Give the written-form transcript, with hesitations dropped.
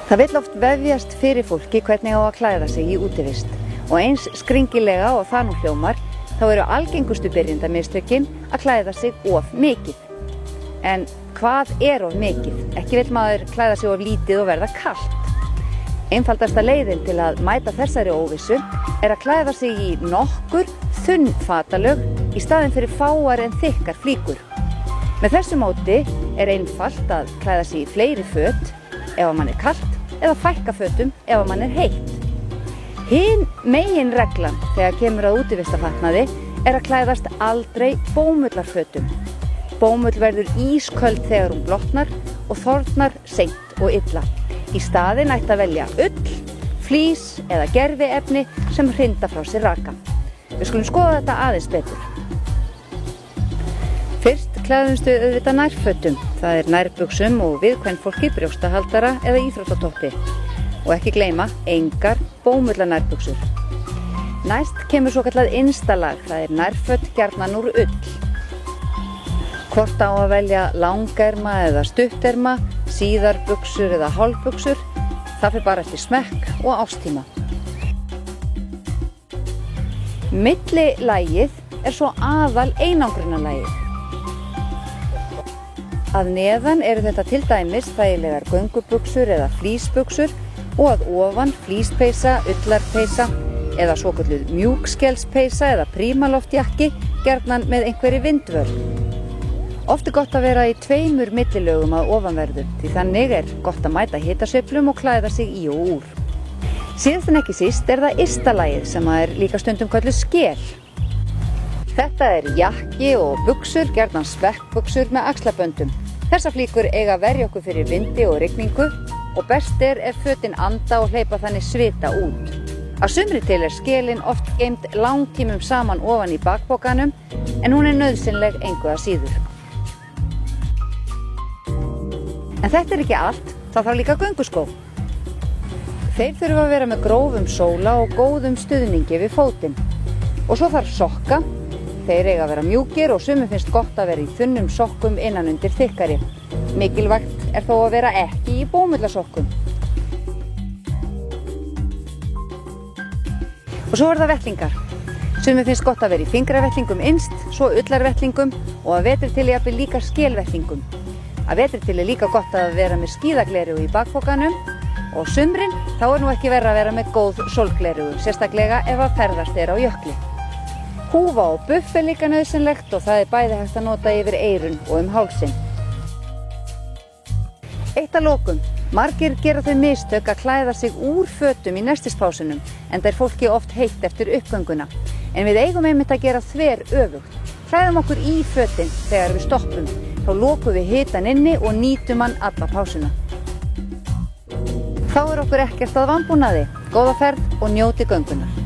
Það vill oft vefjast fyrir fólki hvernig á að klæða sig í útivist og eins skringilega og það nú hljómar þá eru algengustu byrjendamistökin að klæða sig of mikið. En hvað er of mikið? Ekki vill maður klæða sig of lítið og verða kalt. Einfaldasta leiðin til að mæta þessari óvissu er að klæða sig í nokkur þunn fatalög í staðinn fyrir fáar en þykkar flíkur. Með þessu móti er einfalt að klæða sig í fleiri föt ef mann er kalt eða fækka fötum ef mann er heitt. Hin meginreglan þegar kemur að útivistarfatnaði er að klæðast aldrei bómullarfötum. Bómull verður ísköld þegar hún blotnar og þornar seint og illa. Í staðinn ætti að velja ull, flís eða gerviefni sem hrinda frá sér raka. Við skulum skoða þetta aðeins betur. Fyrst klæðumst við auðvitað nærfötum. Það er nærbuxum og við kvenfólki brjóstahaldara eða íþróttatoppi. Og ekki gleyma, engar bómullanærbuxur. Næst kemur svokallað innstalag, það er nærföt gjarnan úr ull. Hvort á að velja langerma eða stutterma, síðarbuxur eða hálfbuxur, það fer bara eftir smekk og ástíma. Millilagið er svo aðal einangrunarlagið. Að neðan eru þetta til dæmis þægilegar göngubuxur eða flísbuxur og að ofan flíspeysa, ullarpeysa eða svokölluð mjúkskelspeysa eða prímaloftjakki gjarnan með einhverri vindvörn. Oft er gott að vera í tveimur millilögum að ofanverðu því þannig er gott að mæta hitasveiflum og klæða sig í og úr. Síðast en ekki síst er það ysta lagið sem er líka stundum kölluð skel. Þetta er jakki og buxur, gjarnan svekkbuxur með axlaböndum. Þessar flíkur eiga að verja okkur fyrir vindi og rigningu og best er ef fötin anda og hleypa þannig svita út. Að sumri til er skelin oft geymt langtímum saman ofan í bakpokanum en hún er nauðsynleg engu að síður. En þetta er ekki allt, það þarf líka gönguskó. Þeir þurfa að vera með grófum sóla og góðum stuðningi við fótinn. Og svo þarf sokka. Þeir eiga að vera mjúkir og sumum finnst gott að vera í þunnum sokkum innan undir þykkari. Mikilvægt er þó að vera ekki í bómullasokkum. Og svo er það vettlingar. Sumum finnst gott að vera í fingravettlingum innst, svo ullarvettlingum og að vetri til jafnvel líka skelvettlingum. Að vetri til er líka gott að vera með skíðagleru í bakpokanum og sumrin þá er nú ekki verra að vera með góð sólgleru, sérstaklega ef að ferðast er á jökli. Húfa og buff er líka nauðsynlegt og það er bæði hægt að nota yfir eyrun og hálsinn. Eitt að lokum. Margir gera þau mistök að klæða sig úr fötum í nestispásunum enda er fólki oft heitt eftir uppgönguna. En við eigum einmitt að gera þver öfugt. Klæðum okkur í fötin þegar við stoppum. Þá lokum við hitann inni og nýtum hann alla pásuna. Þá er okkur ekkert að vanbúnaði. Góða ferð og njóti göngunar.